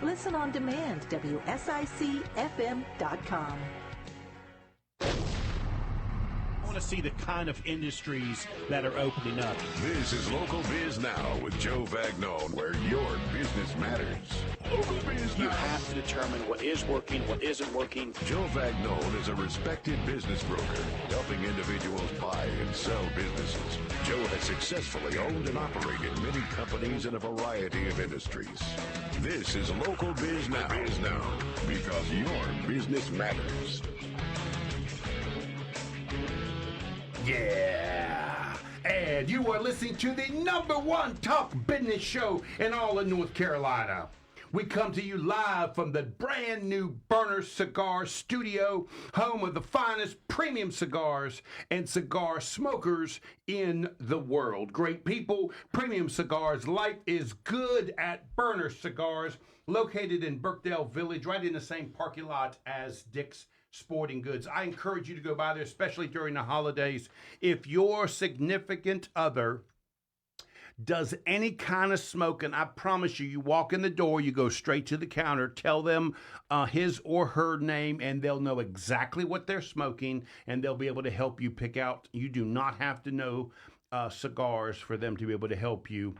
Listen on demand, WSICFM.com. I want to see the kind of industries that are opening up. This is Local Biz Now with Joe Vagnone, where your business matters. Local Biz Now. You have to determine what is working, what isn't working. Joe Vagnone is a respected business broker, helping individuals buy and sell businesses. Joe has successfully owned and operated many companies in a variety of industries. This is Local Biz Now, because your business matters. Yeah, and you are listening to the #1 talk business show in all of North Carolina. We come to you live from the brand new Burner Cigar Studio, home of the finest premium cigars and cigar smokers in the world. Great people, premium cigars. Life is good at Burner Cigars, located in Birkdale Village, right in the same parking lot as Dick's Sporting Goods. I encourage you to go by there, especially during the holidays. If your significant other does any kind of smoking, I promise you, you walk in the door, you go straight to the counter, tell them his or her name, and they'll know exactly what they're smoking, and they'll be able to help you pick out. You do not have to know cigars for them to be able to help you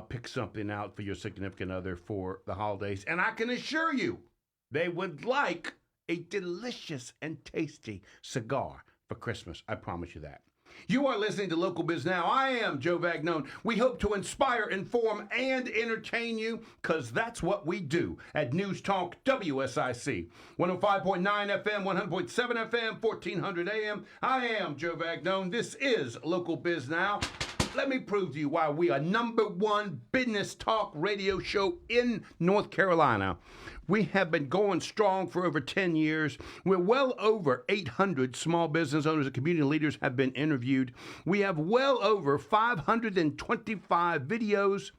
pick something out for your significant other for the holidays. And I can assure you, they would like a delicious and tasty cigar for Christmas. I promise you that. You are listening to Local Biz Now. I am Joe Vagnone. We hope to inspire, inform, and entertain you, because that's what we do at News Talk WSIC. 105.9 FM, 100.7 FM, 1400 AM. I am Joe Vagnone. This is Local Biz Now. Let me prove to you why we are #1 business talk radio show in North Carolina. We have been going strong for over 10 years. We're well over 800 small business owners and community leaders have been interviewed. We have well over 525 videos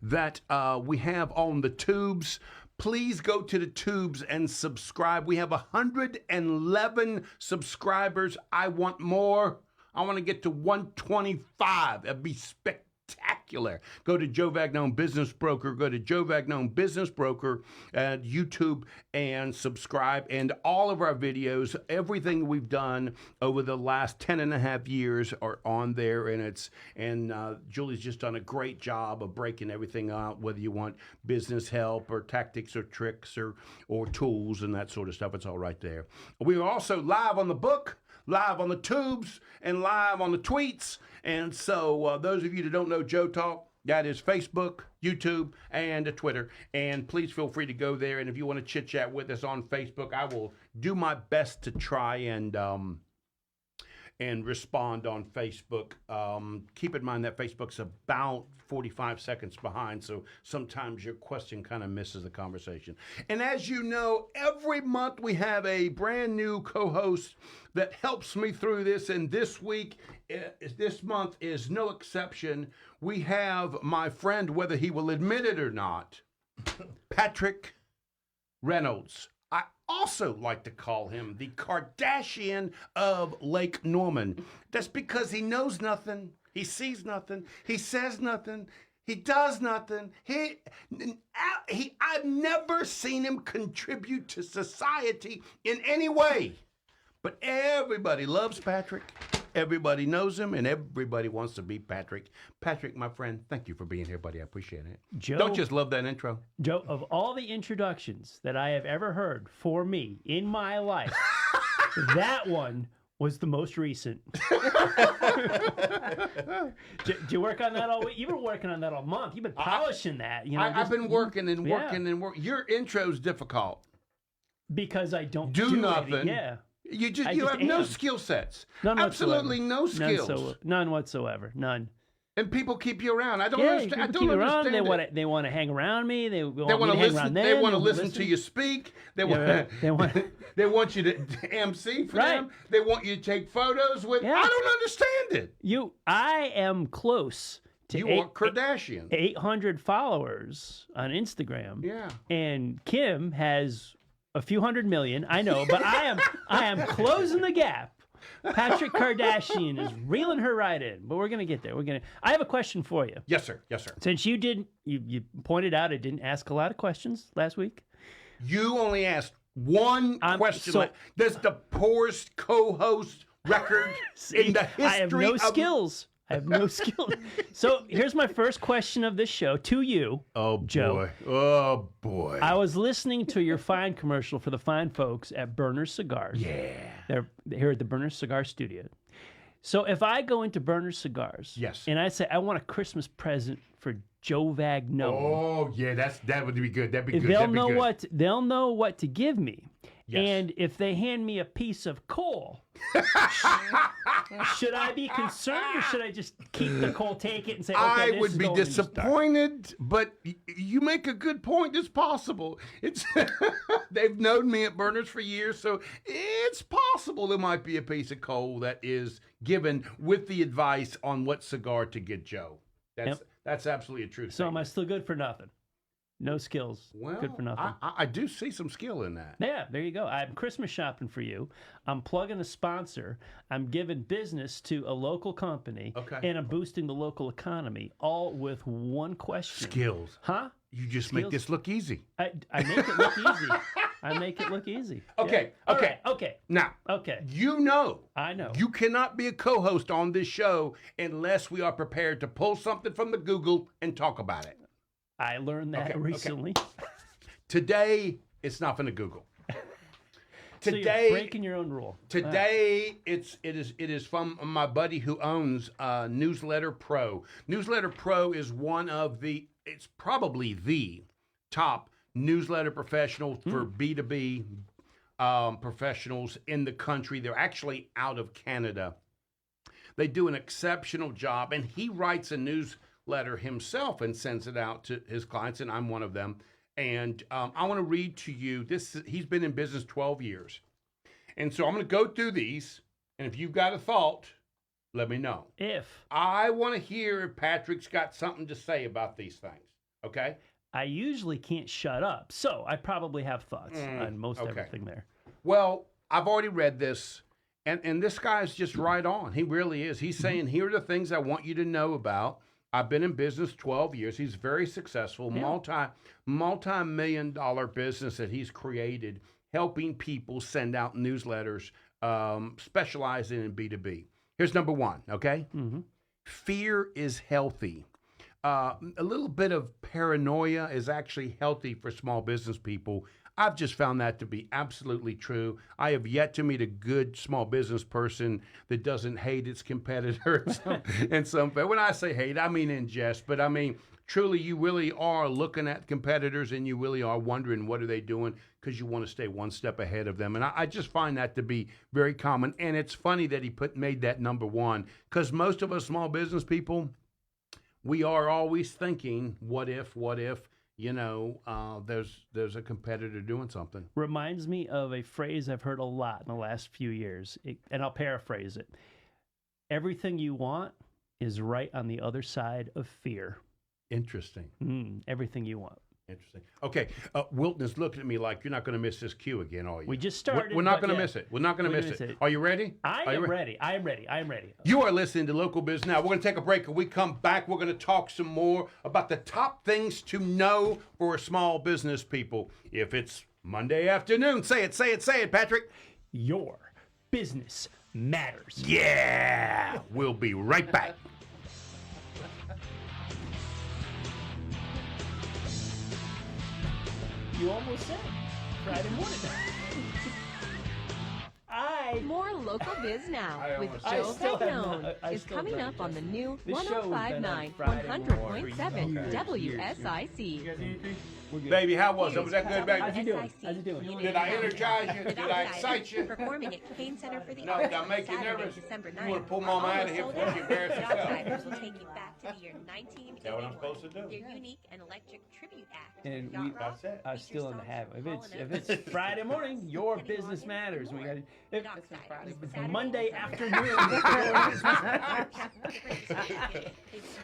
that we have on the tubes. Please go to the tubes and subscribe. We have 111 subscribers. I want more. I want to get to 125. That'd be spectacular. Go to Joe Vagnone Business Broker. Go to Joe Vagnone Business Broker at YouTube and subscribe. And all of our videos, everything we've done over the last 10 and a half years are on there. And Julie's just done a great job of breaking everything out, whether you want business help or tactics or tricks or tools and that sort of stuff. It's all right there. We are also live on the book, live on the tubes, and live on the tweets. And so those of you that don't know Joe Talk, that is Facebook, YouTube, and Twitter. And please feel free to go there. And if you want to chit-chat with us on Facebook, I will do my best to try and respond on Facebook. Keep in mind that Facebook's about 45 seconds behind, so sometimes your question kind of misses the conversation. And as you know, every month we have a brand new co-host that helps me through this, and this month is no exception. We have my friend, whether he will admit it or not, Patrick Reynolds. I also like to call him the Kardashian of Lake Norman. That's because he knows nothing, he sees nothing, he says nothing, he does nothing. I've never seen him contribute to society in any way. But everybody loves Patrick. Everybody knows him, and everybody wants to be Patrick. Patrick, my friend, thank you for being here, buddy. I appreciate it. Joe, don't just love that intro. Joe, of all the introductions that I have ever heard for me in my life, that one was the most recent. Did you work on that all week? You've been working on that all month. You've been polishing that. You know, I've been working and working and working. Your intro's difficult. Because I don't do nothing. Anything. Yeah. You have no skill sets. None Absolutely no skills. None whatsoever. None. And people keep you around. I don't understand. I don't understand. They want to hang around me. They want to listen. Around them. They want to listen to you speak. They want. They want you to MC for them. They want you to take photos with. Yeah. I don't understand it. I am close to you are Kardashian. 800 followers on Instagram. Yeah. And Kim has a few 100 million. I know, but I am closing the gap. Patrick Kardashian is reeling her right in, but we're gonna get there. I have a question for you. Yes, sir. Yes, sir. Since you pointed out I didn't ask a lot of questions last week. You only asked one question. That's the poorest co-host record in the history. I have no skills. I have no skills. So here's my first question of this show to you, Joe. Oh, boy. I was listening to your fine commercial for the fine folks at Burner Cigars. Yeah. They're here at the Burner Cigar Studio. So if I go into Burner Cigars, yes, and I say I want a Christmas present for Joe Vagno. Oh yeah, that would be good. That'd be good. They'll know what to give me. Yes. And if they hand me a piece of coal, should I be concerned or should I just keep the coal, take it, and say, okay, I this would is be going in the disappointed, but you make a good point. It's possible. It's they've known me at Burners for years, so it's possible there might be a piece of coal that is given with the advice on what cigar to get Joe. That's absolutely a true So am I still good for nothing? No skills. Well, good for nothing. I do see some skill in that. Yeah, there you go. I'm Christmas shopping for you. I'm plugging a sponsor. I'm giving business to a local company. Okay. And I'm boosting the local economy, all with one question. Skills. Huh? You just make this look easy. I make it look easy. I make it look easy. Okay. Yeah. Okay. Right, okay. Now. Okay. You know. I know. You cannot be a co-host on this show unless we are prepared to pull something from the Google and talk about it. I learned that recently. Today, it's not from the Google. So you're breaking your own rule. Today, it is from my buddy who owns Newsletter Pro. Newsletter Pro is it's probably the top newsletter professional for B2B professionals in the country. They're actually out of Canada. They do an exceptional job, and he writes a newsletter himself and sends it out to his clients, and I'm one of them. And I want to read to you this. He's been in business 12 years. And so I'm going to go through these. And if you've got a thought, let me know. I want to hear if Patrick's got something to say about these things. Okay? I usually can't shut up. So I probably have thoughts on most everything there. Well, I've already read this. And this guy's just right on. He really is. He's saying, here are the things I want you to know about. I've been in business 12 years. He's very successful, multi-million-dollar business that he's created, helping people send out newsletters, specializing in B2B. Here's number one, okay? Mm-hmm. Fear is healthy. A little bit of paranoia is actually healthy for small business people. I've just found that to be absolutely true. I have yet to meet a good small business person that doesn't hate its competitor. When I say hate, I mean in jest. But I mean, truly, you really are looking at competitors and you really are wondering what are they doing because you want to stay one step ahead of them. And I just find that to be very common. And it's funny that he made that number one because most of us small business people, we are always thinking, what if? There's a competitor doing something. Reminds me of a phrase I've heard a lot in the last few years, and I'll paraphrase it. Everything you want is right on the other side of fear. Interesting. Everything you want. Interesting. Okay, Wilton is looking at me like you're not going to miss this cue again, are you? We just started. We're not going to miss it. We're not going to miss it. Are you ready? I am ready. I am ready. You are listening to Local Biz Now. We're going to take a break. When we come back, we're going to talk some more about the top things to know for small business people. If it's Monday afternoon, say it, Patrick. Your business matters. Yeah. We'll be right back. You almost said Friday morning. More Local Biz Now with Joe Vagno is coming up on the new 105.9 100.7 WSIC. Baby, how was it? Was that good, baby? How's you doing? Did I energize you? Did I excite you? Performing at Kane Center for the No, Arts did I make you Saturday, nervous? December You 9th. want to pull Mama out of here before she embarrasses herself? Outsiders will take you back to the year 1981. Is that what I'm supposed to do? Their unique and electric tribute act. And Yacht we Rock are features still in the songs habit. from If it's Friday morning, your business matters. We got if Outsiders, it's Saturday, Monday December afternoon.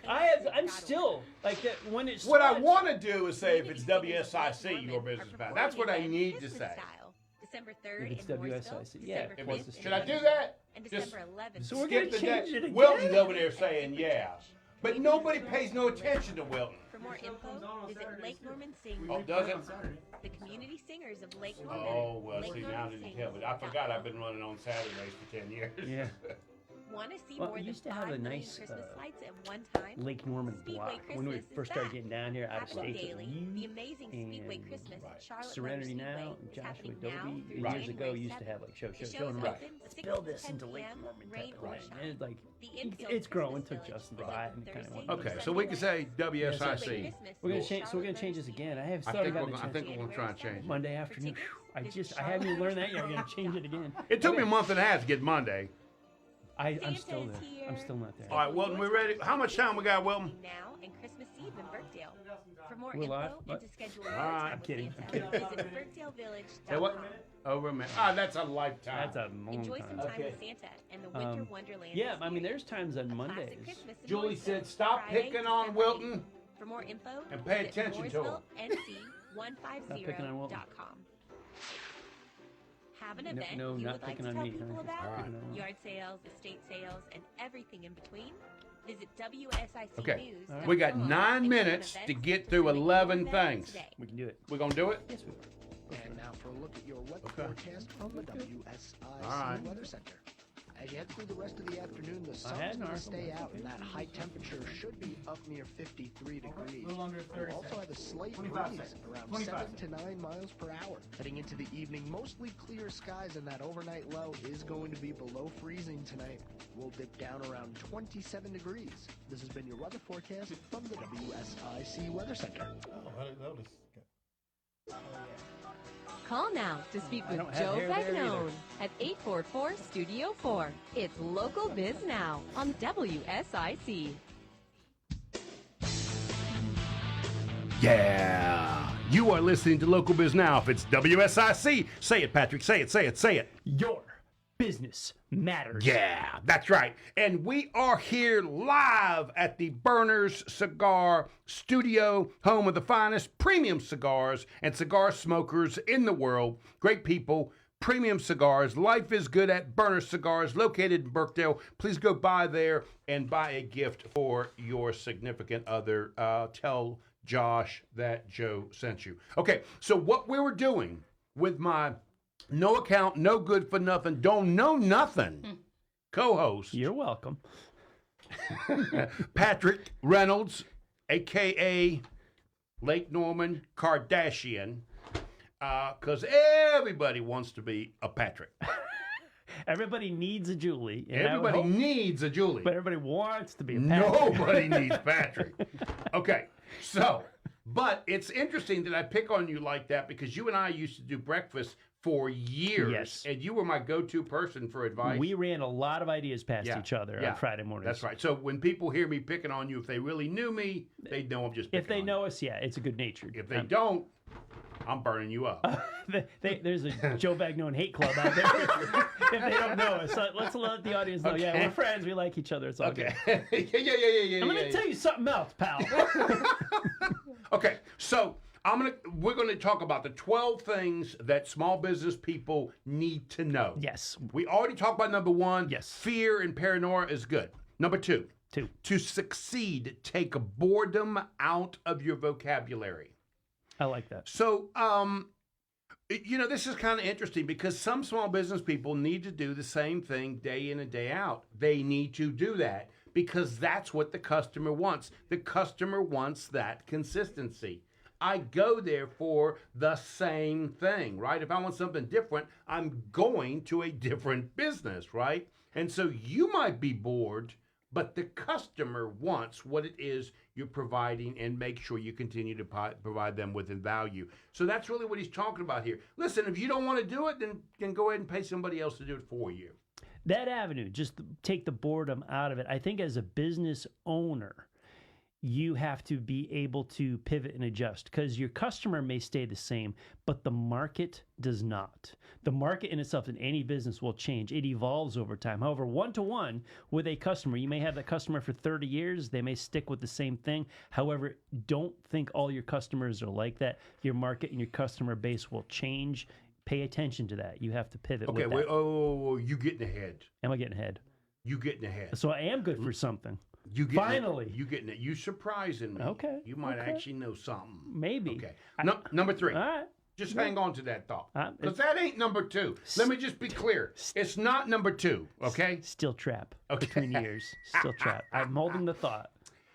I'm still like that when it's What I want to do is say if it's WSIC, your business matters. That's what I need to say. December 3rd If it's in Mooresville, WSIC, yeah. December 5th in Should I do Mooresville, that? and Just December 11th. So we're skip gonna the change day. it again? Wilton's over there saying yeah. But nobody pays no attention to Wilton. For more info, visit Lake Norman Sings. Oh, does it? The community singers of Lake Norman. Oh, well, Lake see, Norman now that you Sings. tell me. I forgot I've been running on Saturdays for 10 years. Yeah. Want to see Well, more we than used to 5 have a million nice, Christmas lights at one time? Lake Norman Speedway block. When we Christmas is first started back. getting down here out of Happening state, daily, the amazing Speedway and Christmas at Charlotte Serenity Motor now, Speedway and is Joshua happening Adobe now through years ago January used to 7th. have like show The show showing is right. open Let's 6 build to this 10 into Lake p.m., Norman rain type or of thing. shine. And it's like The it's Infield growing. Christmas Took Village Justin is to buy it open and kind of Thursday went. Okay, through so we can say Sunday. WSIC. Speedway Christmas We're gonna at change. So we're gonna Charlotte change this Motor again. I have I started think got we're the gonna, I think we're gonna try and change it. Monday For afternoon. tickets, I haven't even learned that yet. We're gonna change it again. It took me a Okay. month and a half to get Monday. I'm Santa still is there. here. I'm still not there. All right, Wilton, we ready? How much time we got, Wilton? Now and Christmas Eve in Burkdale. For more We're info live? and What? to schedule All your right. time I'm with kidding. Santa, visit BurkdaleVillage.com. Say what? Over a minute. Ah, that's a lifetime. That's a long Enjoy time. some time Okay. with Santa and the Winter Wonderland. Yeah, I mean, experience. there's times on A Mondays. classic Christmas in Julie Mooresville, said, "Stop Friday, picking on December Wilton 8th. For more info, and pay visit attention to him." picking on Wilton. MooresvilleNC150.com. Have an No- event no, you not would like to picking on tell me, people huh? about? All right. Picking on Wilton. Yard sales, estate sales, and everything in between? Visit WSIC Okay, News. we got 9 minutes to get through 11 things. We can do it. We gonna do it? Yes, we will. And now for a look at your weather Okay. forecast from the WSIC All right. Weather Center. As you head through the rest of the afternoon, the had sun's an going to article. stay out, and that high temperature should be up near 53 degrees. We'll also have a slight breeze around 7 to 9 miles per hour. Heading into the evening, mostly clear skies, and that overnight low is going to be below freezing tonight. We'll dip down around 27 degrees. This has been your weather forecast from the WSIC Weather Center. Call now to speak I with don't have Joe hair there either. Bagnone at 844-STUDIO-4. It's Local Biz Now on WSIC. Yeah. You are listening to Local Biz Now. If it's WSIC, say it, Patrick. Say it, say it, say it. Your business matters. Yeah, that's right. And we are here live at the Burners Cigar Studio, home of the finest premium cigars and cigar smokers in the world. Great people, premium cigars. Life is good at Burners Cigars, located in Burkdale. Please go by there and buy a gift for your significant other. Tell Josh that Joe sent you. Okay, so what we were doing with my no account, no good for nothing, don't know nothing co-host, You're welcome. Patrick Reynolds, a.k.a. Lake Norman Kardashian, because everybody wants to be a Patrick. Everybody needs a Julie. and I would Everybody hope- needs a Julie. But everybody wants to be a Patrick. Nobody needs Patrick. Okay, so, but it's interesting that I pick on you like that because you and I used to do breakfast for years. Yes. And you were my go-to person for advice. We ran a lot of ideas past Yeah, each other yeah, on Friday mornings. That's right. So when people hear me picking on you, if they really knew me, they know I'm just picking If they on know us, yeah, it's a good natured. you. If they don't, I'm burning you up. There's a Joe Bagnone hate club out there. If they don't know us, so let's let the audience know. Yeah, Okay. we're friends. We like each other. It's all Okay. good. yeah. And let me tell you something else, pal. Okay, so we're gonna talk about the 12 things that small business people need to know. Yes. We already talked about number 1. Yes. Fear and paranoia is good. Number 2. 2. To succeed, take boredom out of your vocabulary. I like that. So, this is kind of interesting because some small business people need to do the same thing day in and day out. They need to do that because that's what the customer wants. The customer wants that consistency. I go there for the same thing, right? If I want something different, I'm going to a different business, right? And so you might be bored, but the customer wants what it is you're providing and make sure you continue to provide them with value. So that's really what he's talking about here. Listen, if you don't want to do it, then go ahead and pay somebody else to do it for you. That avenue, just take the boredom out of it. I think as a business owner, you have to be able to pivot and adjust because your customer may stay the same, but the market does not. The market in itself in any business will change. It evolves over time. However, one-to-one with a customer, you may have that customer for 30 years. They may stick with the same thing. However, don't think all your customers are like that. Your market and your customer base will change Pay attention to that. You have to pivot. Okay, with wait. that. Oh, you getting ahead. Am I getting ahead? You getting ahead. So I am good for something. You getting Finally. it. You getting it. You surprising me. Okay. You might okay. actually know something. Maybe. Okay. Number 3. All right. Just hang on to that thought. Because it's- that ain't number 2. Let me just be clear. It's not number 2, okay? Still trap. Okay. Between years. Still trap. I'm holding the thought.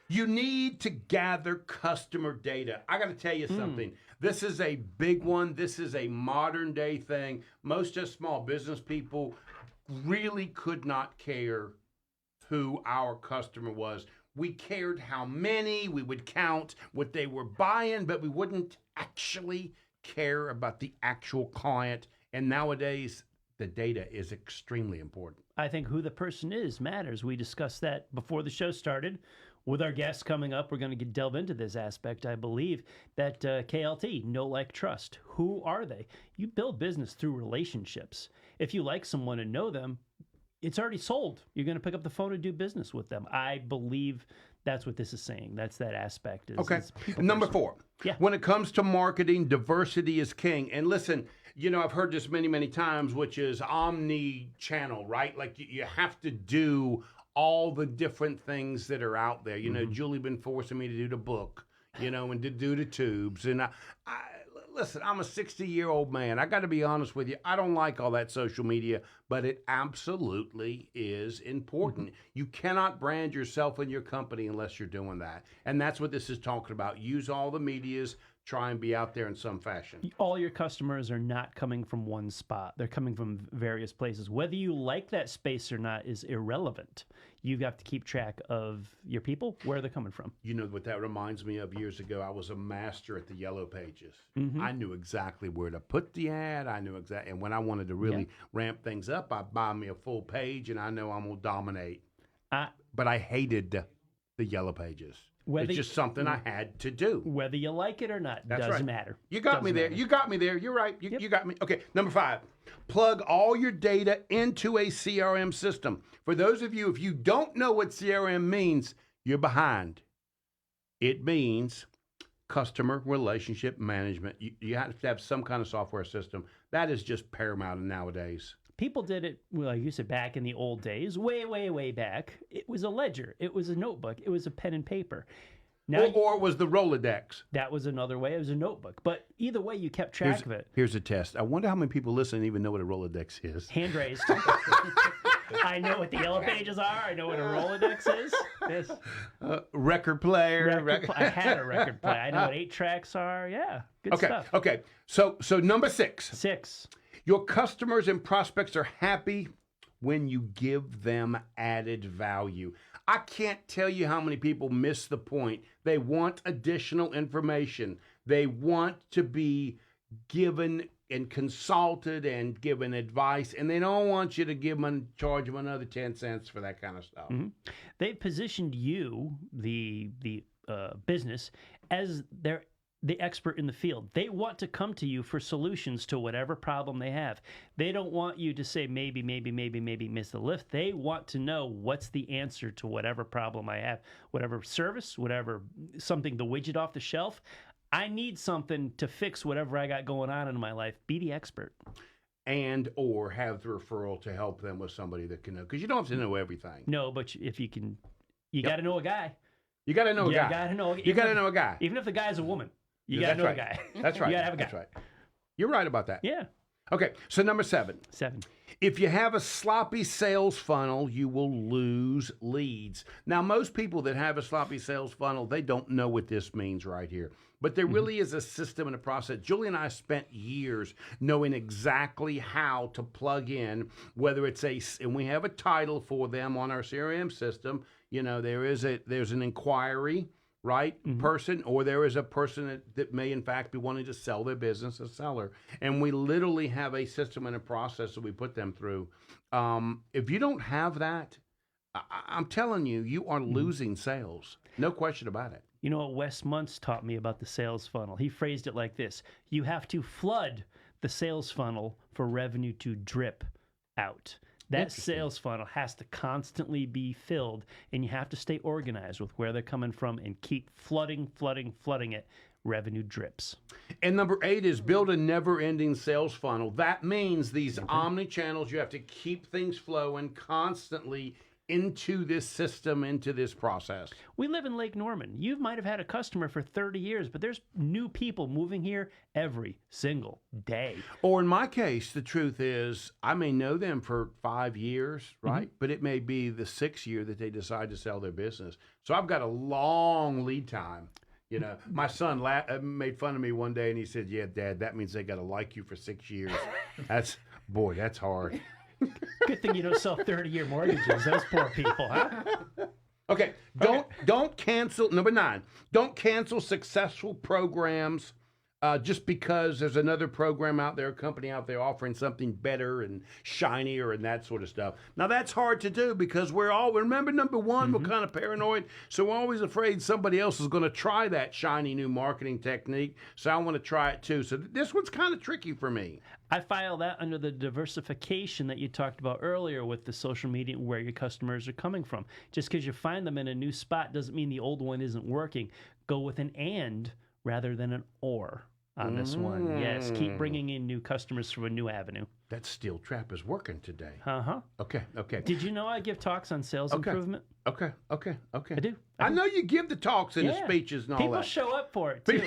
You need to gather customer data. I got to tell you something. This is a big one. This is a modern day thing. Most just small business people really could not care who our customer was. We cared how many, we would count what they were buying, but we wouldn't actually care about the actual client. And nowadays, the data is extremely important. I think who the person is matters. We discussed that before the show started. With our guests coming up, we're going to delve into this aspect. I believe that KLT, know, like, trust. Who are they? You build business through relationships. If you like someone and know them, it's already sold. You're going to pick up the phone and do business with them. I believe that's what this is saying. that's that aspect. Okay. Number 4. Yeah. When it comes to marketing, diversity is king. And listen, you know, I've heard this many, many times, which is omni-channel, right? Like you have to do all the different things that are out there. You know, Julie been forcing me to do the book, you know, and to do the tubes. And listen, I'm a 60-year-old man. I got to be honest with you. I don't like all that social media, but it absolutely is important. You cannot brand yourself and your company unless you're doing that. And that's what this is talking about. Use all the medias. Try and be out there in some fashion. All your customers are not coming from one spot. They're coming from various places. Whether you like that space or not is irrelevant. You have to keep track of your people, where they're coming from. You know what that reminds me of? Years ago, I was a master at the Yellow Pages. I knew exactly where to put the ad. I knew exactly. And when I wanted to really ramp things up, I'd buy me a full page, and I know I'm going to dominate. But I hated the Yellow Pages. It's just something I had to do. Whether you like it or not, doesn't matter. You got me there. You got me there. You're right. You got me. Okay, number 5. Plug all your data into a CRM system. For those of you, if you don't know what CRM means, you're behind. It means customer relationship management. You have to have some kind of software system. That is just paramount nowadays. People did it, well, like you said, back in the old days, way, way, way back. It was a ledger. It was a notebook. It was a pen and paper. Now, or it was the Rolodex. That was another way. It was a notebook. But either way, you kept track of it. Here's a test. I wonder how many people listening even know what a Rolodex is. Hand raised. I know what the Yellow Pages are. I know what a Rolodex is. This record player. I had a record player. I know what 8 tracks are. Yeah, good stuff. Okay. So number 6. 6. Your customers and prospects are happy when you give them added value. I can't tell you how many people miss the point. They want additional information. They want to be given and consulted and given advice, and they don't want you to charge them another 10 cents for that kind of stuff. They've positioned you, the business, as the expert in the field. They want to come to you for solutions to whatever problem they have. They don't want you to say maybe miss the lift. They want to know what's the answer to whatever problem I have, whatever service, whatever something, the widget off the shelf. I need something to fix whatever I got going on in my life. Be the expert. And or have the referral to help them with somebody that can know. Because you don't have to know everything. No, but if you can, you got to know a guy. You got to know a guy. You got to know a guy. Even if the guy's a woman. You got to know a guy. That's right. You got to have a guy. That's right. You're right about that. Yeah. Okay, so number 7. 7. If you have a sloppy sales funnel, you will lose leads. Now, most people that have a sloppy sales funnel, they don't know what this means right here. But there really is a system and a process. Julie and I spent years knowing exactly how to plug in, whether it's and we have a title for them on our CRM system. You know, there's an inquiry, right, person, or there is a person that may in fact be wanting to sell their business, a seller. And we literally have a system and a process that we put them through. If you don't have that, I'm telling you, you are losing sales. No question about it. You know what Wes Muntz taught me about the sales funnel? He phrased it like this. You have to flood the sales funnel for revenue to drip out. That sales funnel has to constantly be filled, and you have to stay organized with where they're coming from and keep flooding it revenue drips. And number 8 is build a never-ending sales funnel. That means these omni-channels, you have to keep things flowing constantly into this system, into this process. We live in Lake Norman. You might have had a customer for 30 years, but there's new people moving here every single day. Or in my case, the truth is, I may know them for 5 years, right? But it may be the 6th year that they decide to sell their business. So I've got a long lead time. You know, my son made fun of me one day, and he said, "Yeah, Dad, that means they got to like you for 6 years." That's hard. Good thing you don't sell 30-year mortgages. Those poor people, huh? Okay, don't cancel. Number 9, don't cancel successful programs just because there's another program out there, a company out there offering something better and shinier and that sort of stuff. Now, that's hard to do because remember, number 1, we're kind of paranoid, so we're always afraid somebody else is going to try that shiny new marketing technique, so I want to try it too. So this one's kind of tricky for me. I file that under the diversification that you talked about earlier with the social media and where your customers are coming from. Just because you find them in a new spot doesn't mean the old one isn't working. Go with an and rather than an or on this one. Yes, keep bringing in new customers through a new avenue. That steel trap is working today. Uh-huh. Okay. Did you know I give talks on sales improvement? Okay. I do. I know you give the talks and the speeches and all People that. show up for it, too.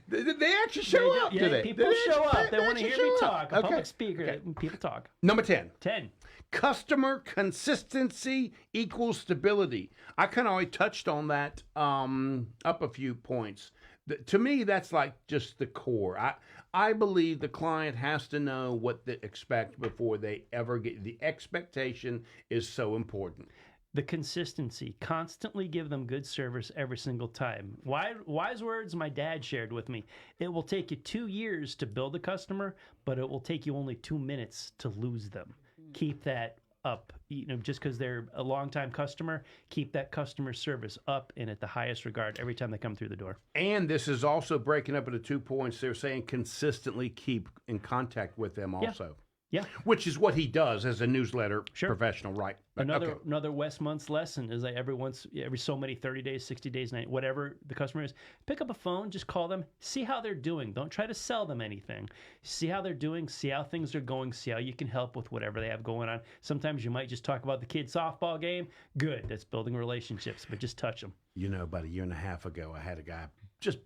They actually show up, do they? People show up. They want to hear me talk. A Okay. public speaker. People talk. Number 10. 10. Customer consistency equals stability. I kind of already touched on that up a few points. To me, that's like just the core. I believe the client has to know what to expect before they ever get. The expectation is so important. The consistency. Constantly give them good service every single time. Wise words my dad shared with me. It will take you 2 years to build a customer, but it will take you only 2 minutes to lose them. Keep that up. Just because they're a long-time customer, keep that customer service up and at the highest regard every time they come through the door. And this is also breaking up into 2 points. They're saying consistently keep in contact with them also. Yeah. Which is what he does as a newsletter professional, right? Another Wes Month's lesson is that every so many 30 days, 60 days, whatever the customer is, pick up a phone, just call them, see how they're doing. Don't try to sell them anything. See how they're doing, see how things are going, see how you can help with whatever they have going on. Sometimes you might just talk about the kid's softball game. Good, that's building relationships, but just touch them. About a year and a half ago, I had a guy just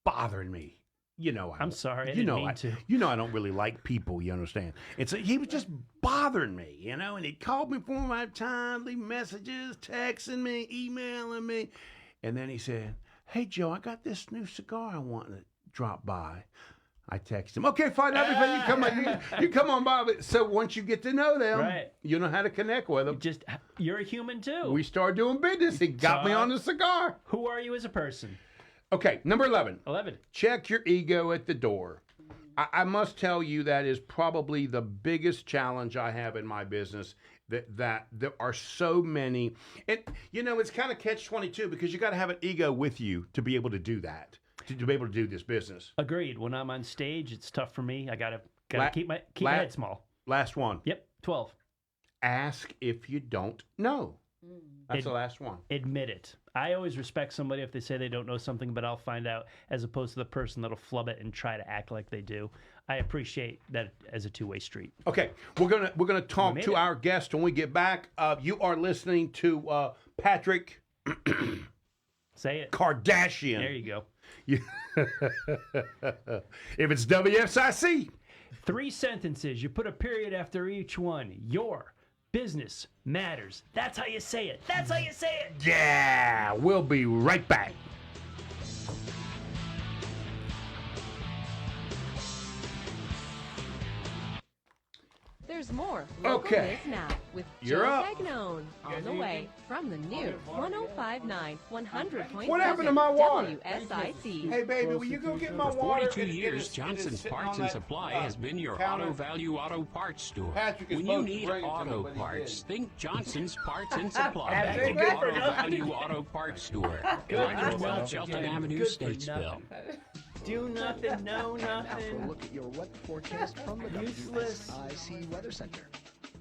bothering me. I'm sorry, I didn't mean to. I don't really like people, you understand. He was just bothering me, and he called me 4 or 5 times, leaving messages, texting me, emailing me. And then he said, "Hey, Joe, I got this new cigar I want to drop by." I texted him, "Okay, fine, everybody, you come on by." So once you get to know them, you know how to connect with them. You're a human too. We started doing business. He got me on the cigar. Who are you as a person? Okay, number 11. 11. Check your ego at the door. I must tell you that is probably the biggest challenge I have in my business, that there are so many. And, it's kind of catch-22 because you got to have an ego with you to be able to do that, to be able to do this business. Agreed. When I'm on stage, it's tough for me. I got to keep my head small. Last one. Yep, 12. Ask if you don't know. That's the last one. Admit it. I always respect somebody if they say they don't know something, but I'll find out, as opposed to the person that'll flub it and try to act like they do. I appreciate that as a two-way street. Okay, we're gonna talk to our guest when we get back. You are listening to Patrick. Say it. Kardashian. There you go. If it's WSIC. 3 sentences. You put a period after each one. Your business matters. That's how you say it. That's how you say it. Yeah, we'll be right back. There's more Local Biz Now with You're Joe up. Gagnon on the way from the new 105.9 100.7 What happened to my water? WSIC. Hey, baby, will you go get my For water? 42 years, Johnson's Parts and Supply has been your auto value auto parts store. When you need auto parts, think Johnson's Parts and Supply. Patrick, Your auto value auto parts store. 112 Shelton Avenue, Statesville. Do nothing, know Now for a nothing. look at your weather forecast from the Useless. WSIC Weather Center.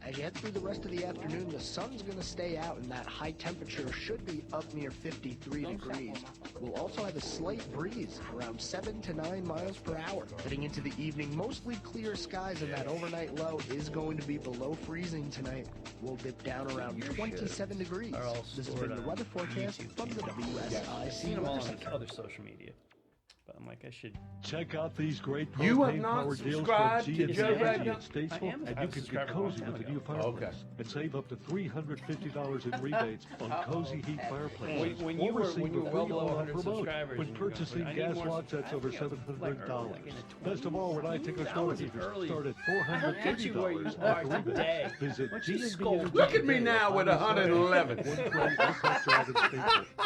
As you head through the rest of the afternoon, the sun's going to stay out, and that high temperature should be up near 53 degrees. We'll also have a slight breeze, around 7 to 9 miles per hour. Heading into the evening, mostly clear skies, and that overnight low is going to be below freezing tonight. We'll dip down around 27 degrees. This has been the weather forecast from the WSIC all Weather on Center. other social media. But I'm like, I should. Check out these great You have propane not power deals subscribed from to GNC Joe Wagner? and Statesville, I am. and I you can get subscribed a cozy long with the time new ago. fireplace and save up to $350 in rebates on Cozy Heat fireplaces. When you Or were receive a well free below on 100 promote subscribers, when and you were purchasing going, I need gas more log sets over subscribers. $700. in the Best of all, when I take a That store was users early. start at I don't get you where you $450 are after rebate. today. Visit Why don't you GNC scold? Look at me now with 111.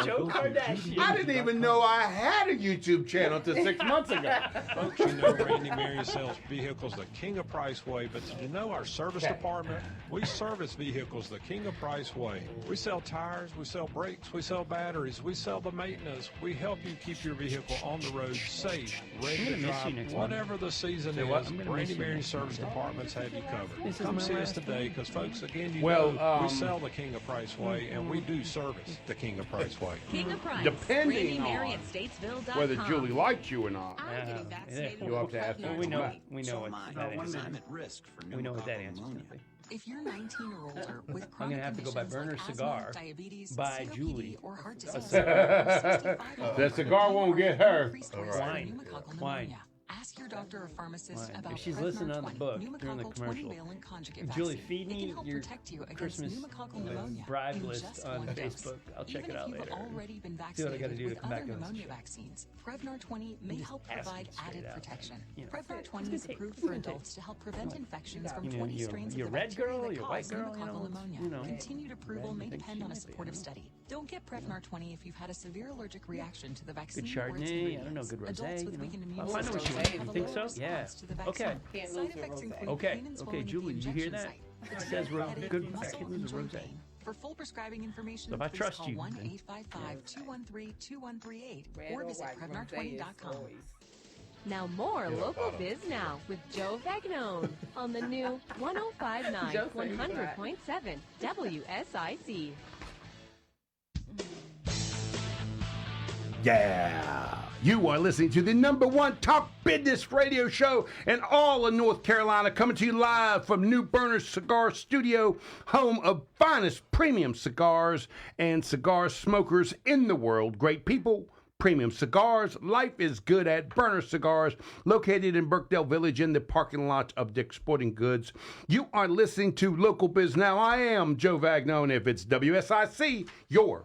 Joe Kardashian. I didn't even know I had a YouTube channel until 6 months ago. Folks, you know Randy Marion sells vehicles the king of price way, but did you know our service department? We service vehicles the king of price way. We sell tires, we sell brakes, we sell batteries, we sell the maintenance. We help you keep your vehicle on the road safe, ready to drive, whatever the season is. Randy Marion Service Departments have you covered. Come see us today, because folks, again, you know we sell the king of price way, and we do service the king of price way. King of Price. Depending Randy on Marion, Statesville.com. whether Julie likes you or not. I'm getting vaccinated. You'll have to ask her. We know what that I'm answer. at risk for We know what that pneumococcal answer is going to pneumonia. be. If you're 19 or older with I'm going to have to go by Burner conditions like Cigar asthma, diabetes, by COPD, Julie. or heart disease, over 65 That cigar won't get her. increased risk for Wine. pneumococcal Wine. pneumonia. Ask your doctor or pharmacist Wine. about If she's Prevnar listening on the 20, book during the pneumococcal commercial, 20-valent conjugate Julie, vaccine. feed It me can help your protect you against Christmas pneumococcal pneumonia bribe in list just on one dose. Facebook. I'll check Even it out if you've later. already been See what I gotta vaccinated do to with come other back on this pneumonia show. vaccines, Prevnar 20 may just help ask provide it straight added out. protection. You know. Prevnar 20 is approved for adults to help prevent infections from You know, 20 you're- strains you're of the red bacteria girl, that you're cause white girl, you pneumococcal know, pneumonia. you know. Continued approval Red, may you think depend she on a might be, supportive huh? study. Don't get Prevnar 20 if you've had a severe allergic reaction to the vaccine Good or its Chardonnay, I ingredients. don't know, good Adults rosé, with you know. weakened immune I'll find out what systems you want. have You a think lower so? Yeah. response to the Okay. vaccine. Side effects include Okay. pain and Okay, swelling Julie, at the you hear injection that? site. It says Headache, good muscle, vaccine and is joint rosé. pain. For full prescribing information, So if I please trust call you, 1-855-213-2138 or visit Prevnar20.com. Now more Local Biz Now with Joe Vagnone on the new 105.9 100.7 WSIC. Yeah. You are listening to the #1 top business radio show in all of North Carolina, coming to you live from New Berners Cigar Studio, home of finest premium cigars and cigar smokers in the world. Great people, premium cigars. Life is good at Berners Cigars, located in Birkdale Village in the parking lot of Dick's Sporting Goods. You are listening to Local Biz Now. I am Joe Vagnone. If it's WSIC, your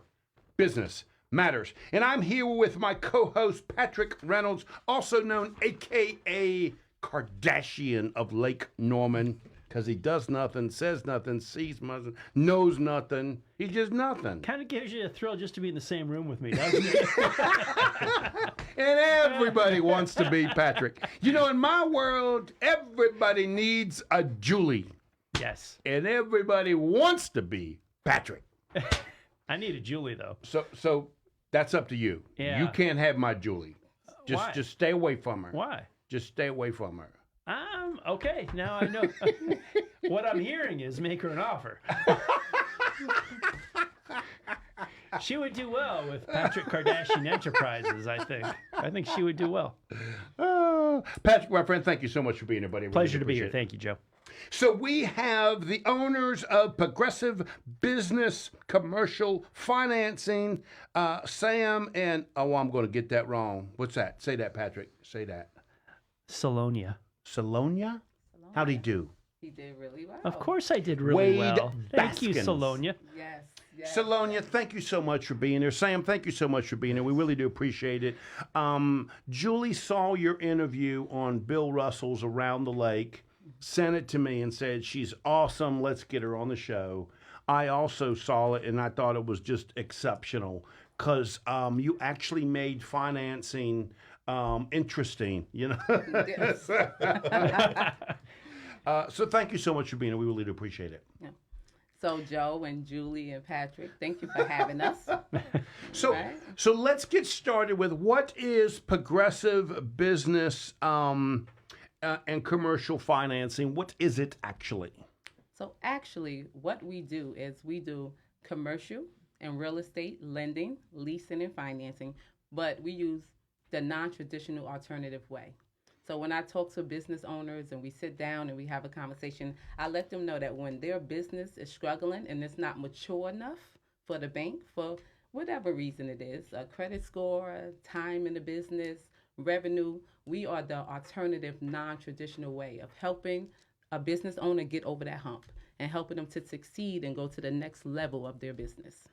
business matters. And I'm here with my co-host, Patrick Reynolds, also known a.k.a. Kardashian of Lake Norman, because he does nothing, says nothing, sees nothing, knows nothing. He's just nothing. Kind of gives you a thrill just to be in the same room with me, doesn't it? And everybody wants to be Patrick. You know, in my world, everybody needs a Julie. Yes. And everybody wants to be Patrick. I need a Julie, though. So that's up to you. Yeah. You can't have my Julie. Why? Just stay away from her. Why? Just stay away from her. Okay. Now I know. What I'm hearing is make her an offer. She would do well with Patrick Kardashian Enterprises, I think. I think she would do well. Patrick, my friend, thank you so much for being here, buddy. Pleasure to be here. Thank you, Joe. So we have the owners of Progressive Business Commercial Financing, Sam and, I'm going to get that wrong. What's that? Say that, Patrick. Say that. Salonia. Salonia? How'd he do? He did really well. Of course I did really Wade well. Thank you, Baskins. Salonia. Yes. Yes. Salonia, thank you so much for being here. Sam, thank you so much for being here. We really do appreciate it. Julie saw your interview on Bill Russell's Around the Lake, sent it to me and said, she's awesome. Let's get her on the show. I also saw it, and I thought it was just exceptional because you actually made financing interesting, you know? Yes. So thank you so much for being here. We really do appreciate it. Yeah. So Joe and Julie and Patrick, thank you for having us. So let's get started with what is Progressive Business and Commercial Financing. What is it actually? So actually, what we do is we do commercial and real estate lending, leasing, and financing, but we use the non-traditional alternative way. So when I talk to business owners and we sit down and we have a conversation, I let them know that when their business is struggling and it's not mature enough for the bank, for whatever reason it is, a credit score, time in the business, revenue, we are the alternative non-traditional way of helping a business owner get over that hump and helping them to succeed and go to the next level of their business.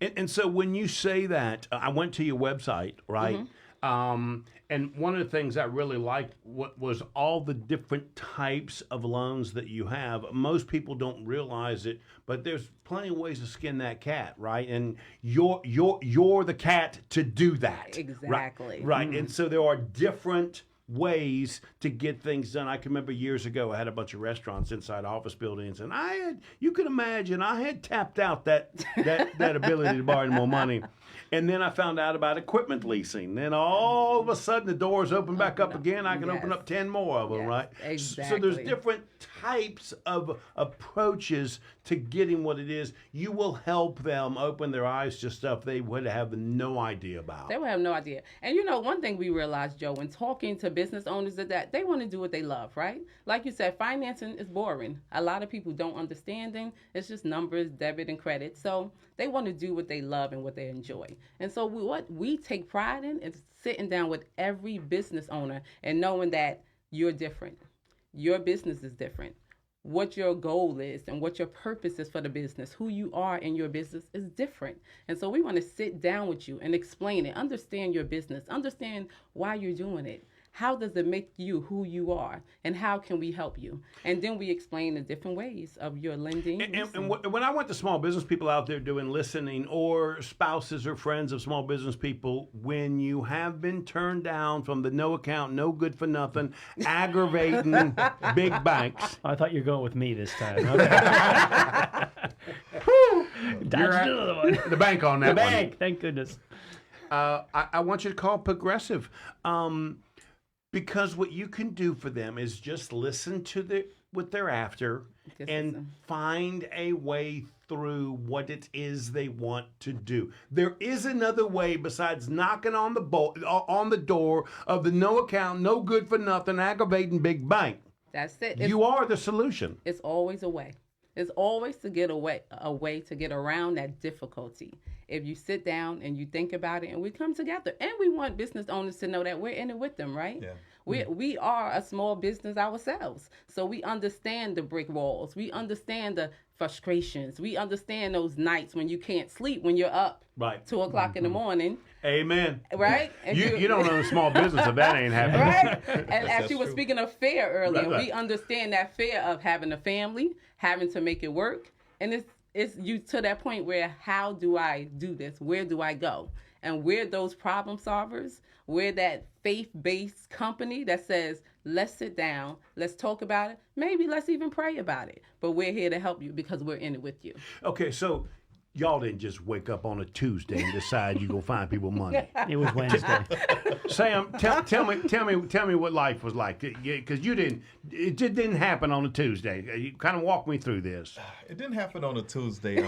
And so when you say that, I went to your website, right? And one of the things I really liked was all the different types of loans that you have. Most people don't realize it, but there's plenty of ways to skin that cat, right? And you're the cat to do that. Exactly. Right. And so there are different ways to get things done. I can remember years ago, I had a bunch of restaurants inside office buildings, and you can imagine, I had tapped out that ability to borrow more money. And then I found out about equipment leasing. Then all of a sudden, the doors open back up again. I can open up 10 more of them, right? Exactly. So there's different types of approaches to getting what it is. You will help them open their eyes to stuff they would have no idea about. They would have no idea. And one thing we realized, Joe, when talking to business owners is that they want to do what they love, right? Like you said, financing is boring. A lot of people don't understand it. It's just numbers, debit, and credit. So they want to do what they love and what they enjoy. And so what we take pride in is sitting down with every business owner and knowing that you're different. Your business is different. What your goal is and what your purpose is for the business, who you are in your business is different. And so we want to sit down with you and explain it, understand your business, understand why you're doing it. How does it make you who you are? And how can we help you? And then we explain the different ways of your lending. And when I went to small business people out there doing listening, or spouses or friends of small business people, when you have been turned down from the no account, no good for nothing, aggravating big banks. I thought you were going with me this time. Okay. Dodged another one. The bank on that one. The bank, thank goodness. I want you to call Progressive. Because what you can do for them is just listen to what they're after and find a way through what it is they want to do. There is another way besides knocking on the door of the no account, no good for nothing, aggravating big bank. That's it. You are the solution. It's always a way. It's always a way to get around that difficulty. If you sit down and you think about it and we come together, and we want business owners to know that we're in it with them, right? Yeah. We are a small business ourselves. So we understand the brick walls. We understand the frustrations. We understand those nights when you can't sleep, when you're up 2 o'clock in the morning. Amen. Right? You don't own a small business if that ain't happening. Right? And as you were speaking of fear earlier, we understand that fear of having a family, having to make it work. And it's you to that point where, how do I do this? Where do I go? And we're those problem solvers. We're that faith-based company that says, let's sit down, let's talk about it. Maybe let's even pray about it. But we're here to help you because we're in it with you. Okay, so y'all didn't just wake up on a Tuesday and decide you're gonna find people money. It was Wednesday. Sam, tell me what life was like, because it didn't happen on a Tuesday. You kind of walk me through this. It didn't happen on a Tuesday.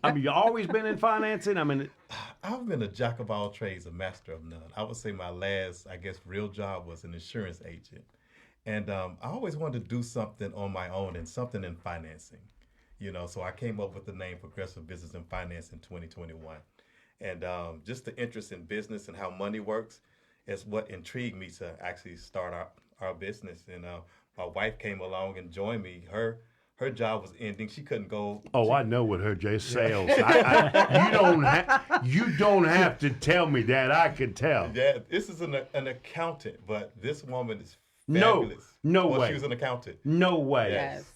I mean, you always been in financing? I've been a jack of all trades, a master of none. I would say my last, real job was an insurance agent. And I always wanted to do something on my own and something in financing. So I came up with the name Progressive Business and Finance in 2021. And just the interest in business and how money works is what intrigued me to actually start our business. And my wife came along and joined me. Her job was ending. She couldn't go. Oh, I know what her job sales. You don't have to tell me that. I can tell. Yeah, this is an accountant, but this woman is fabulous. No way. She was an accountant. No way.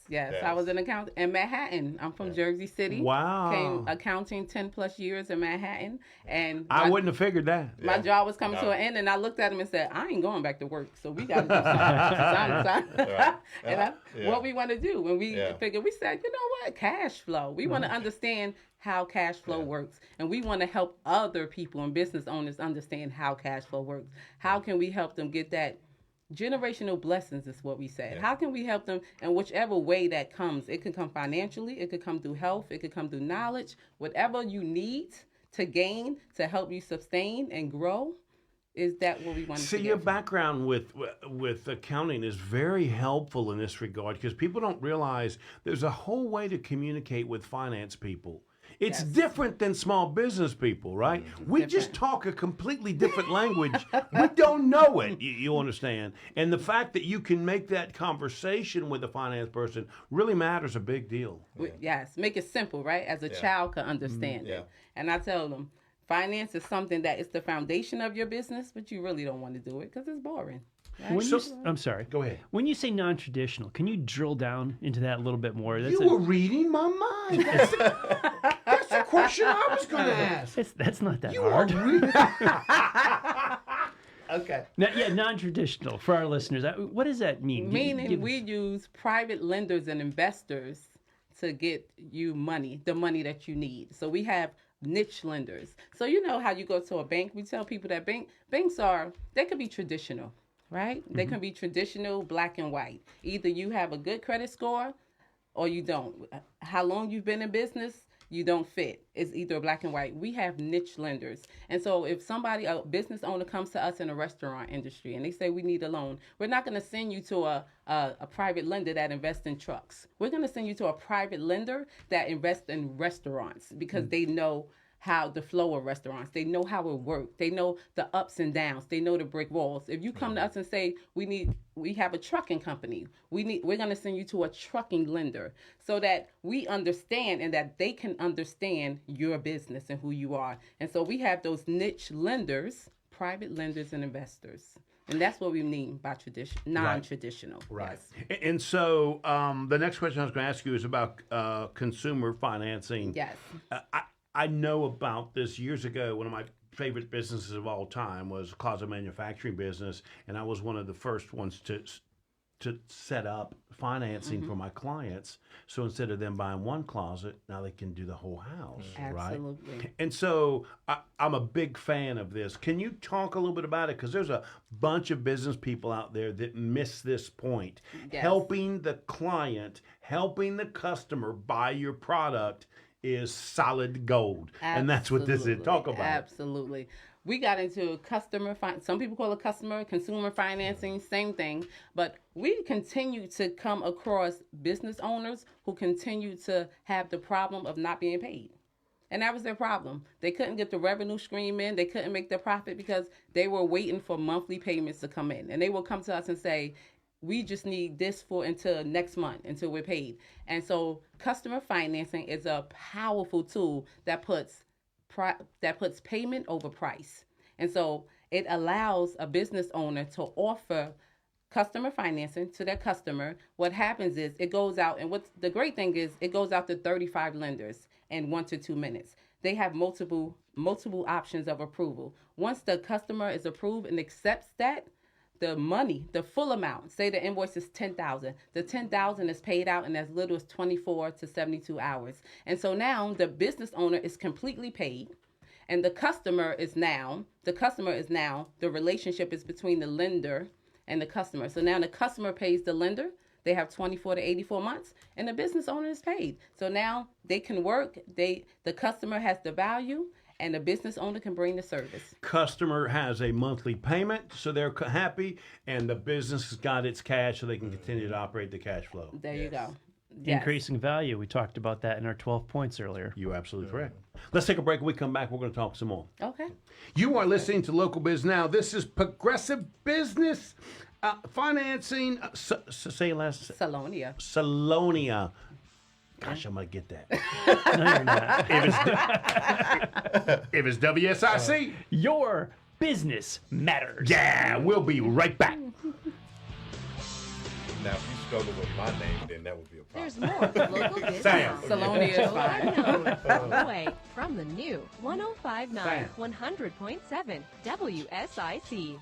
Yes. I was an accountant in Manhattan. I'm from Jersey City. Wow. Came accounting 10 plus years in Manhattan. And I wouldn't have figured that. My job was coming to an end, and I looked at him and said, I ain't going back to work, so we got to do something. What we want to do when we figured, we said, you know what, cash flow. We want to understand how cash flow works, and we want to help other people and business owners understand how cash flow works. How can we help them get that generational blessings is what we said. Yeah. How can we help them in whichever way that comes? It could come financially, it could come through health, it could come through knowledge, whatever you need to gain to help you sustain and grow. Is that what we want to see? Your background with accounting is very helpful in this regard because people don't realize there's a whole way to communicate with finance people. It's different than small business people, right? We just talk a completely different language. We don't know it, you understand? And the fact that you can make that conversation with a finance person really matters a big deal. Yes, make it simple, right? As a child can understand it. And I tell them, finance is something that is the foundation of your business, but you really don't want to do it because it's boring. Right? I'm sorry. Go ahead. When you say non-traditional, can you drill down into that a little bit more? You were reading my mind. That's the question I was going to ask. That's not that hard. Okay. Now, non-traditional for our listeners. What does that mean? Meaning we use private lenders and investors to get you money, the money that you need. So we have niche lenders. So you know how you go to a bank, we tell people that banks they could be traditional, right? They can be traditional, black and white. Either you have a good credit score or you don't. How long you've been in business, you don't fit. It's either black and white. We have niche lenders. And so if a business owner comes to us in a restaurant industry and they say we need a loan, we're not going to send you to a private lender that invests in trucks. We're going to send you to a private lender that invests in restaurants because they know how the flow of restaurants. They know how it works. They know the ups and downs. They know the brick walls. If you come to us and say we have a trucking company, we're going to send you to a trucking lender so that we understand and that they can understand your business and who you are. And so we have those niche lenders, private lenders and investors. And that's what we mean by non-traditional. Right. Yes. And so the next question I was going to ask you is about consumer financing. Yes. I know about this years ago. One of my favorite businesses of all time was a closet manufacturing business, and I was one of the first ones to set up financing for my clients. So instead of them buying one closet, now they can do the whole house, right? Absolutely. And so I'm a big fan of this. Can you talk a little bit about it? Because there's a bunch of business people out there that miss this point. Yes. Helping the client, helping the customer buy your product is solid gold. Absolutely. And that's what this is. Talk about Absolutely. We got into some people call it consumer financing, same thing. But we continue to come across business owners who continue to have the problem of not being paid. And that was their problem. They couldn't get the revenue stream in. They couldn't make their profit because they were waiting for monthly payments to come in. And they will come to us and say, we just need this until next month, until we're paid. And so customer financing is a powerful tool that puts payment over price. And so it allows a business owner to offer customer financing to their customer. What happens is it goes out, and what's the great thing is it goes out to 35 lenders in 1 to 2 minutes. They have multiple options of approval. Once the customer is approved and accepts that, the money, the full amount, say the invoice is $10,000. The $10,000 is paid out in as little as 24 to 72 hours. And so now the business owner is completely paid, and the customer is now, the relationship is between the lender and the customer. So now the customer pays the lender. They have 24 to 84 months, and the business owner is paid. So now they can work. The customer has the value, and the business owner can bring the service. Customer has a monthly payment, so they're happy, and the business has got its cash, so they can continue to operate the cash flow. There you go. Increasing value. We talked about that in our 12 points earlier. You're absolutely correct. Let's take a break. When we come back, we're going to talk some more. Okay. You are listening to Local Biz Now. This is Progressive Business Financing. Say last. Salonia. Gosh, I'm going to get that. No, you're not. If it's WSIC, your business matters. Yeah, we'll be right back. Now, if you struggle with my name, then that would be a problem. There's more Local Biz Sam. Now. Salonia is fine. All the way from the new 105.9 100.7 WSIC.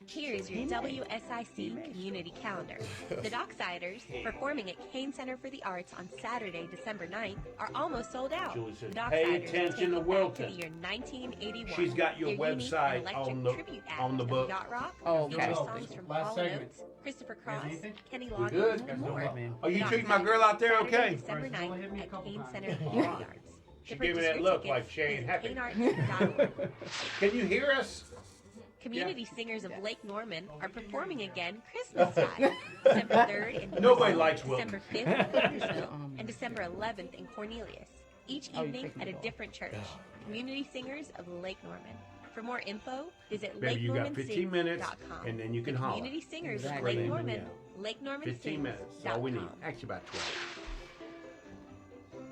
Here is your WSIC community calendar. The Docksiders, performing at Kane Center for the Arts on Saturday, December 9th, are almost sold out. Julie says, The pay Docksiders attention take to you back Wilton. to the year 1981. She's got your Their unique website and electric on the- tribute act on the of book. Yacht Rock, Okay. feature songs from Last Paul segment. Oates, Christopher Cross, Kenny We good? Loggins, and more. Oh, you The treating my girl out there Saturday, okay? December 9th at Kane Center for the Arts. She To gave me that purchase your look tickets, like she ain't visit happy. kanearts.org. Can you hear us? Community singers of Lake Norman are performing again Christmas style. December 3rd in Nobody Wilson, likes Wilton. December 5th in Bakersville, and December 11th in Cornelius. Each evening at a different church. Community singers of Lake Norman. For more info, visit Baby, you got 15 minutes, lakenormansings.com. and then you can The holler. Community singers of Exactly. Lake Norman, Yeah. 15 minutes. That's all we need. lakenormansings.com. Actually, about 12.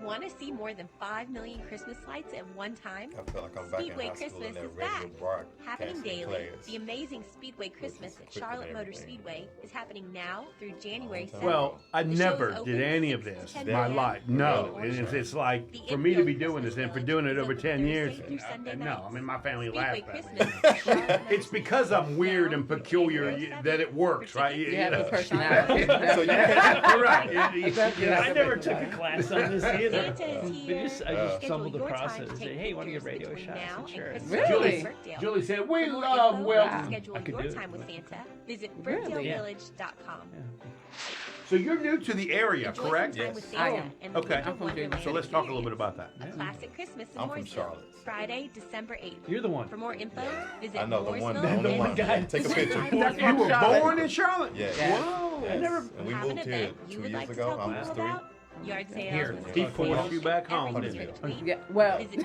Want to see more than 5 million Christmas lights at one time? I feel like I'm back in Speedway high school in Christmas that is regular back. bar Happening casting daily, class. the amazing Speedway Christmas at quicker Charlotte than Motor everything. Speedway is happening now through January 7th. Well, I The show never is did open any 6 of to this 10 in my p.m. life. No, and it's like The for me to be infield doing this and for Christmas doing it Village over is 10 open years, Thursday through Sunday no, nights. I mean my family Speedway laughed at Christmas me. at Charlotte Motor It's because I'm weird and Now through peculiar January that it works, right? You have a personality. So you You're right. I never took a class on this either. Santa is But here. I just Schedule stumbled your across time it to and take say, hey, want to get pictures radio between shots now and and sure. Christmas Really? Day in Birkdale. Julie said, we For more love info, Wilton. to schedule I could your do it. time with Santa, visit Really? birkdalevillage.com. So you're new to the area, Enjoy correct? some time with I Santa am. and the Okay. Winter I'm from Wonderland So let's talk a little bit about that. A classic Christmas in I'm from Mooresville. Charlotte. Friday, December 8th. You're the one. For more info, visit I know the one, the Mooresville only one. and- Take a picture. You were born in Charlotte? Yeah. Whoa. Yes. I never. And we have an moved here event you 2 would years like to ago, tell almost people 3. about? Yard sales, Here, with he food forced sales, you back home, everything's didn't for the tweet. Yeah, well, Visit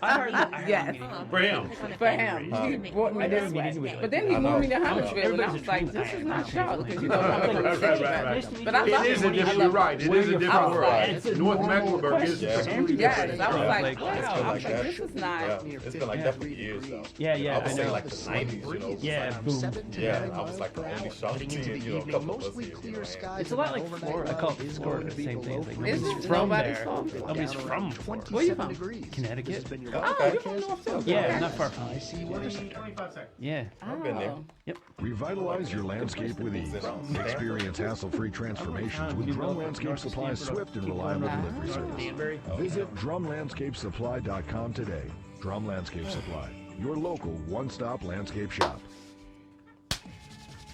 I heard WSIC yes. For him. For him. He brought me this way. But then he moved me to Huntersville, and I was like, this is not Charlotte, because you know I'm from the Right, city. right, right. But I love It is a it. different, you're right. It is a different I was world. like, it's a North normal Mecklenburg is question. completely Yes, different. I was Yeah. like, It's been wow, I'm like like, that. this is not. Yeah, it's been like that for years, though. Yeah, yeah, I would I say know. like the 90s, you know. Yeah, From boom. 7 to Yeah, 9 I was miles like the per only hour, Charlotte heading into kid, the you know, a evening, couple of us mostly here, you clear know, skies. It's a lot and like overnight Florida. I low call it is Florida, going to the be same below thing. Like, 40 nobody's It's from nobody's there. from- Nobody's down from around Florida. Where you 27 from? degrees. Connecticut? This has been your Oh, weather you're from forecast North from too. Yeah, not far from IC Weather Center. Yeah. I've been there. Oh. Yep. Revitalize your landscape with ease. Experience hassle-free transformations with Drum Landscape Supply's swift and reliable delivery service. Visit drumlandscapesupply.com today. Drum Landscape Supply, your local one-stop landscape shop.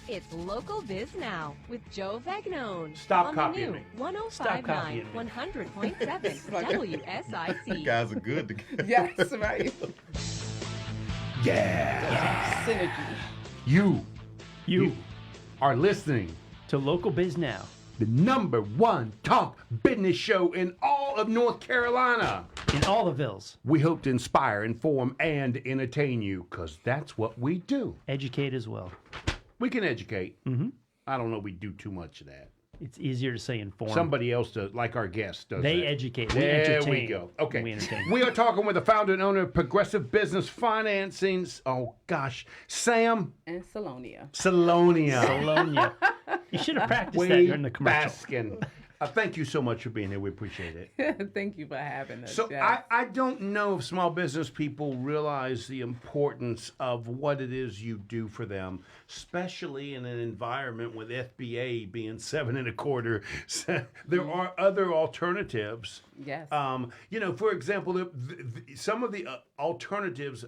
It's Local Biz Now with Joe Vagnone. Stop on copying the me. new Stop 1059 copying me. 100.7 You WSIC. guys are good together. Yes, right. Yeah. Synergy. You are listening To Local Biz Now. the #1 talk business show in all of North Carolina. In all the vills. We hope to inspire, inform, and entertain you, because that's what we do. Educate as well. We can educate. Mm-hmm. I don't know if we do too much of that. It's easier to say inform. Somebody else does, like our guest does. They that. educate. We There entertain. we go. Okay. We entertain. We are talking with the founder and owner of Progressive Business Financings. Oh, gosh. Sam And Salonia. Salonia. Salonia. You should have practiced that Wade during the commercial. Baskin. Thank you so much for being here. We appreciate it. Thank you for having us. So yes. I don't know if small business people realize the importance of what it is you do for them, especially in an environment with FBA being 7 1/4. There are other alternatives. Yes. For example, some of the alternatives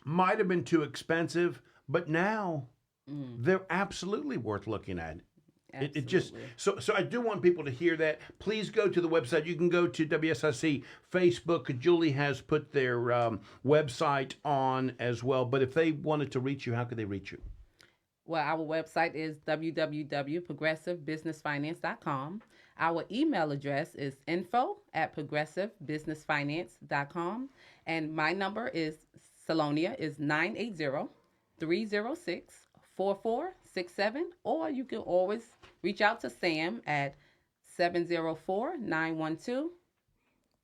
might have been too expensive, but now they're absolutely worth looking at. It just so I do want people to hear that. Please go to the website. You can go to WSIC Facebook. Julie has put their website on as well. But if they wanted to reach you, how could they reach you? Well, our website is www.progressivebusinessfinance.com. Our email address is info@progressivebusinessfinance.com. And my number is Salonia is 980-306-4467. Or you can always reach out to Sam at 704-912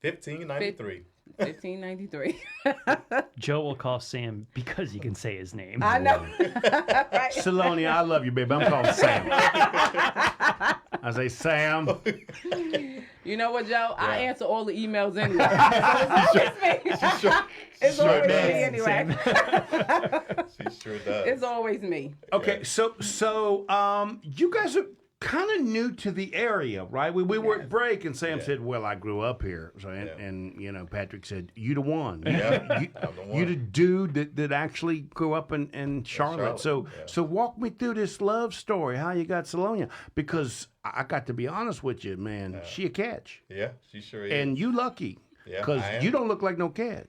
1593. 1593. Joe will call Sam because he can say his name. I know. Right. Salonia, I love you, baby. I'm calling Sam. I say, Sam. You know what, Joe? I answer all the emails anyway. So it's always me anyway. She sure does. It's always me. Okay, so you guys are kind of new to the area, right? We were at break, and Sam said, "Well, I grew up here," so and you know, Patrick said, "You the one, you the dude that actually grew up in Charlotte." So walk me through this love story, how you got Salonia, because I got to be honest with you, man, she a catch. Yeah, she sure is. And you lucky, because you don't look like no catch.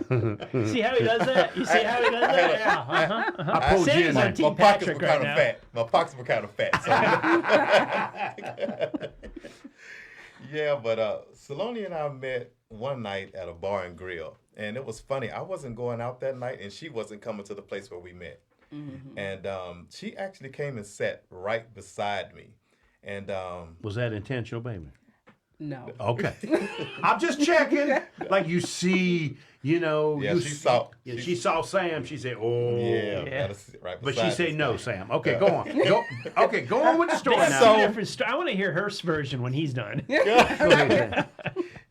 See how he does that? You see how he does that? Yeah. I pulled you in there. My pockets were kind of fat. My pockets were kind of fat. So. Yeah, but Salonia and I met one night at a bar and grill. And it was funny. I wasn't going out that night, and she wasn't coming to the place where we met. Mm-hmm. And she actually came and sat right beside me. And was that intentional, baby? No. Okay. I'm just checking. Like you see, you know. Yeah, she saw Sam. She said, "Oh." Yeah. Right, but she said no, Sam. Okay, go on. Go on with the story now. I want to hear her version when he's done. Go ahead.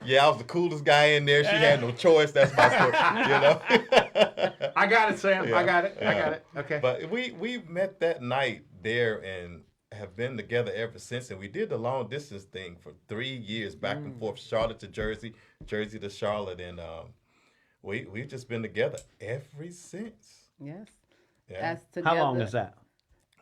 Yeah, I was the coolest guy in there. She had no choice. That's my story. You know. I got it, Sam. Yeah. I got it. Okay. But we met that night there and have been together ever since, and we did the long distance thing for 3 years, back and forth, Charlotte to Jersey, Jersey to Charlotte, and we've just been together ever since. Yes. Yeah. That's together. How long is that?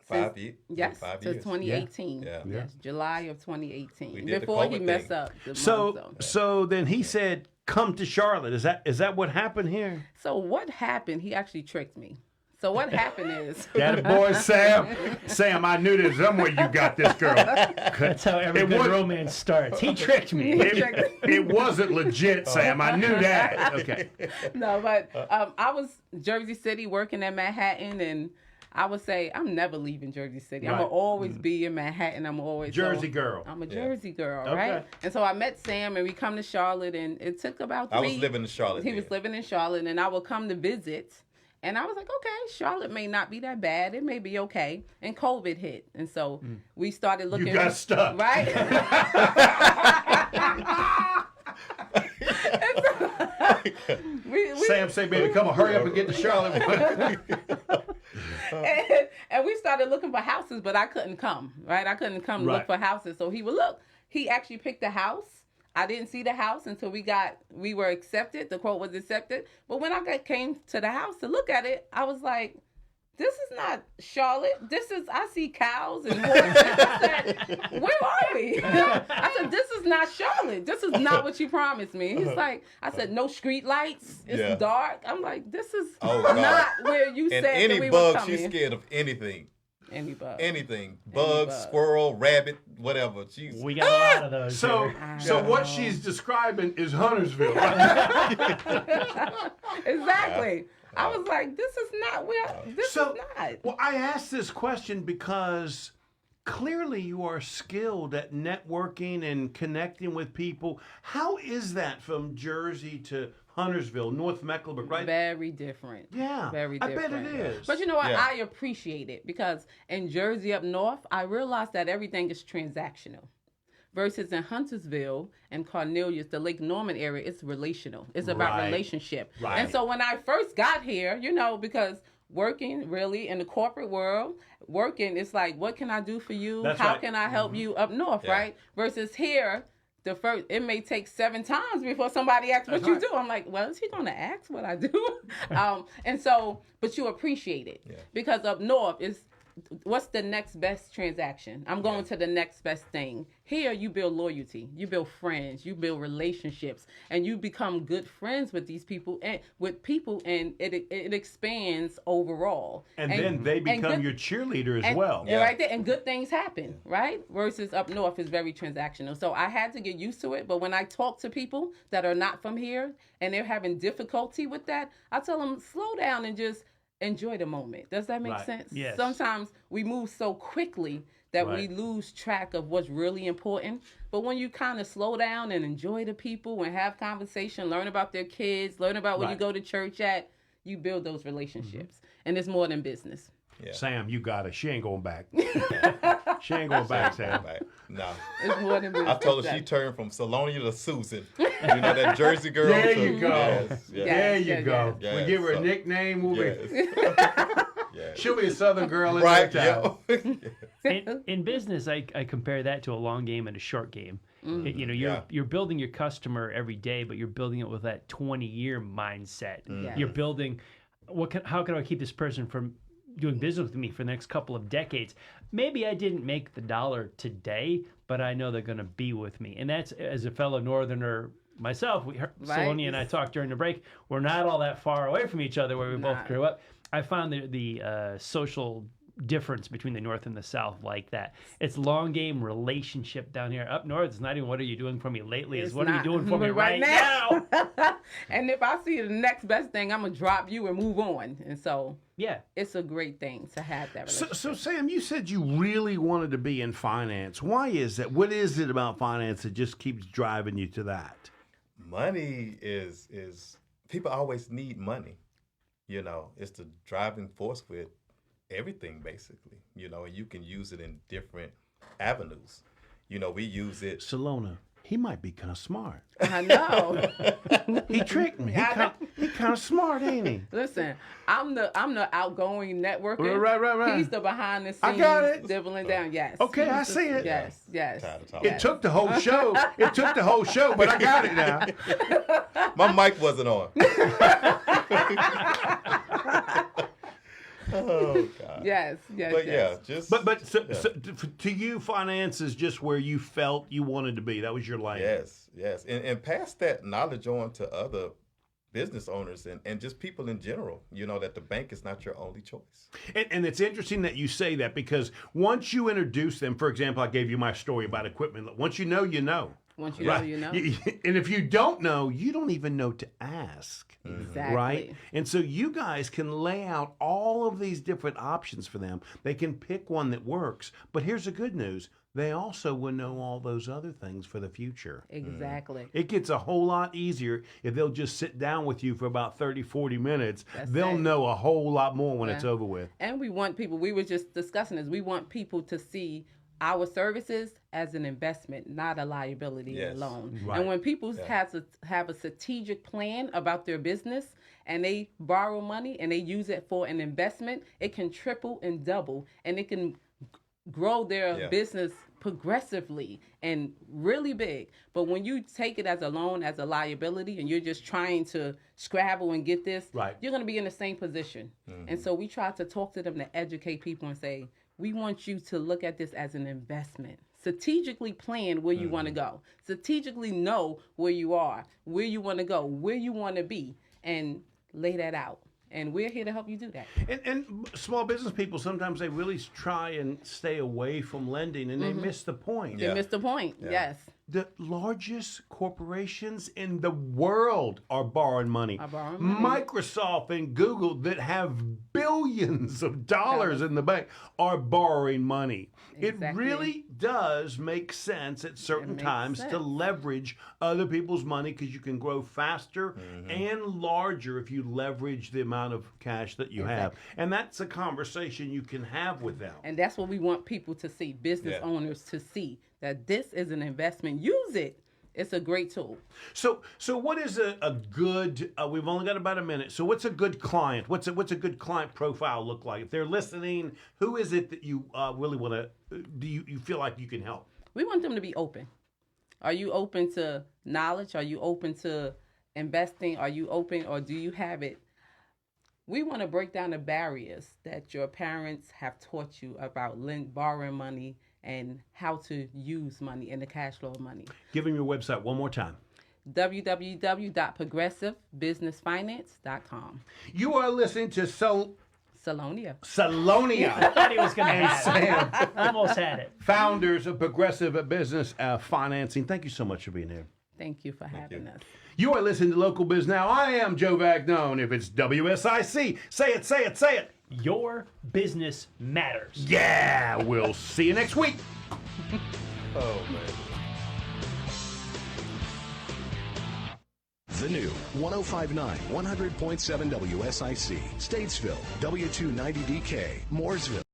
5 years. Yes, 5 since years. 2018. Yeah. Yes, July of 2018. We did before the he COVID messed thing. up. So then he said, "Come to Charlotte." Is that what happened here? So what happened? He actually tricked me. So what happened is that boy Sam, I knew there's somewhere you got this girl. That's how every good romance starts. He tricked me. It wasn't legit, Sam. I knew that. Okay. No, but I was Jersey City working at Manhattan, and I would say I'm never leaving Jersey City. I'm gonna always be in Manhattan. I'm always Jersey girl. I'm a Jersey girl, right? And so I met Sam, and we come to Charlotte, and it took about 3 I was living in Charlotte. He was living in Charlotte, and I would come to visit. And I was like, okay, Charlotte may not be that bad. It may be okay. And COVID hit. And so we started looking. You got stuck. Right? Sam said, baby, come on, hurry up and get to Charlotte. and we started looking for houses, but I couldn't come, right? I couldn't come look for houses. So he would look. He actually picked a house. I didn't see the house until we were accepted. The quote was accepted. But when I came to the house to look at it, I was like, this is not Charlotte. I see cows and horses. I said, where are we? I said, this is not Charlotte. This is not what you promised me. He's like, I said, no street lights. It's dark. I'm like, this is not where you said that we were coming. She's scared of anything. Any bug. Anything. Bug, squirrel, rabbit, whatever. We got a lot of those. So what she's describing is Huntersville. Exactly. I was like, this is not where, this is not. Well, I asked this question because clearly you are skilled at networking and connecting with people. How is that from Jersey to Huntersville, North Mecklenburg, right? Very different. Yeah. Very different. I bet it is. But you know what? Yeah. I appreciate it because in Jersey up north, I realized that everything is transactional. Versus in Huntersville and Cornelius, the Lake Norman area, it's relational. It's about relationship. Right. And so when I first got here, you know, because working really in the corporate world, it's like, what can I do for you? How can I help you up north, right? Versus here, it may take 7 times before somebody asks what you do. I'm like, well, is he going to ask what I do? And so, but you appreciate it because up north is, what's the next best transaction? I'm going to the next best thing. Here, you build loyalty, you build friends, you build relationships, and you become good friends with these people and it expands overall. And then they become your cheerleader as well. Right there, and good things happen, right? Versus up north is very transactional. So I had to get used to it. But when I talk to people that are not from here and they're having difficulty with that, I tell them, slow down and just enjoy the moment. Does that make sense? Yes. Sometimes we move so quickly that we lose track of what's really important. But when you kind of slow down and enjoy the people and have conversation, learn about their kids, learn about where you go to church at, you build those relationships. And it's more than business. Yeah. Sam, you got it. She ain't going back. She ain't going back, Sam. No. It's more than I told her she turned from Salonia to Susan. You know, that Jersey girl. There too. you go. Yes, yes. There you go. Yes. We give her a nickname. We'll be. She'll be a Southern girl in right, no time. In business, I compare that to a long game and a short game. You know, you're building your customer every day, but you're building it with that 20-year mindset. Yes. You're building how can I keep this person from doing business with me for the next couple of decades? Maybe I didn't make the dollar today, but I know they're going to be with me. And that's, as a fellow Northerner myself, Salonia and I talked during the break, we're not all that far away from each other where we both grew up. I found the social difference between the North and the South like that. It's long game relationship down here. Up North, it's not even what are you doing for me lately, it's what are you doing for me right now? And if I see the next best thing, I'm going to drop you and move on. And so, it's a great thing to have that relationship. So Sam, you said you really wanted to be in finance. Why is that? What is it about finance that just keeps driving you to that? Money is people always need money. You know, it's the driving force with everything, basically. You know, and you can use it in different avenues. You know, we use it. Salona, he might be kind of smart. I know. He tricked me. He kind of smart, ain't he? Listen, I'm the outgoing networker. Right. He's the behind the scenes. I got it. Dibbling down. Yes. Okay, I see it. Yes. It took the whole show. It took the whole show, but I got it now. My mic wasn't on. Oh God. Yes. But so to you, finance is just where you felt you wanted to be. That was your lane. Yes. And pass that knowledge on to other business owners and just people in general, you know, that the bank is not your only choice. And it's interesting that you say that, because once you introduce them, for example, I gave you my story about equipment. Once you know, you know. Once you know, you know. And if you don't know, you don't even know to ask. Exactly. Right? And so you guys can lay out all of these different options for them. They can pick one that works. But here's the good news. They also will know all those other things for the future. Exactly. It gets a whole lot easier if they'll just sit down with you for about 30, 40 minutes. They'll know a whole lot more when it's over with. And we want people, we were just discussing this, we want people to see our services as an investment, not a liability alone. Right. And when people have a strategic plan about their business and they borrow money and they use it for an investment, it can triple and double, and it can grow their business progressively and really big. But when you take it as a loan, as a liability, and you're just trying to scrabble and get this, you're going to be in the same position. And so we try to talk to them to educate people and say, we want you to look at this as an investment. Strategically plan where you want to go. Strategically know where you are, where you want to go, where you want to be, and lay that out. And we're here to help you do that. And small business people, sometimes they really try and stay away from lending, and they miss the point. They miss the point, yes. The largest corporations in the world are borrowing money. Microsoft and Google, that have billions of dollars in the bank, are borrowing money. Exactly. It really does make sense at certain times to leverage other people's money, because you can grow faster and larger if you leverage the amount of cash that you have. And that's a conversation you can have with them. And that's what we want people to see, business owners to see, that this is an investment. Use it. It's a great tool. So what is a good, we've only got about a minute, so what's a good client? What's a good client profile look like? If they're listening, who is it that you really want to, do you feel like you can help? We want them to be open. Are you open to knowledge? Are you open to investing? Are you open, or do you have it? We want to break down the barriers that your parents have taught you about borrowing money and how to use money and the cash flow of money. Give them your website one more time. www.progressivebusinessfinance.com. You are listening to Salonia. I thought he was going to have it. Almost had it. Founders of Progressive Business Financing. Thank you so much for being here. Thank you for having us. You are listening to Local Biz Now. I am Joe Vagnone. If it's WSIC, say it, say it, say it. Your business matters. Yeah, we'll see you next week. Oh, man. The new 105.9, 100.7 WSIC, Statesville, W290DK, Mooresville.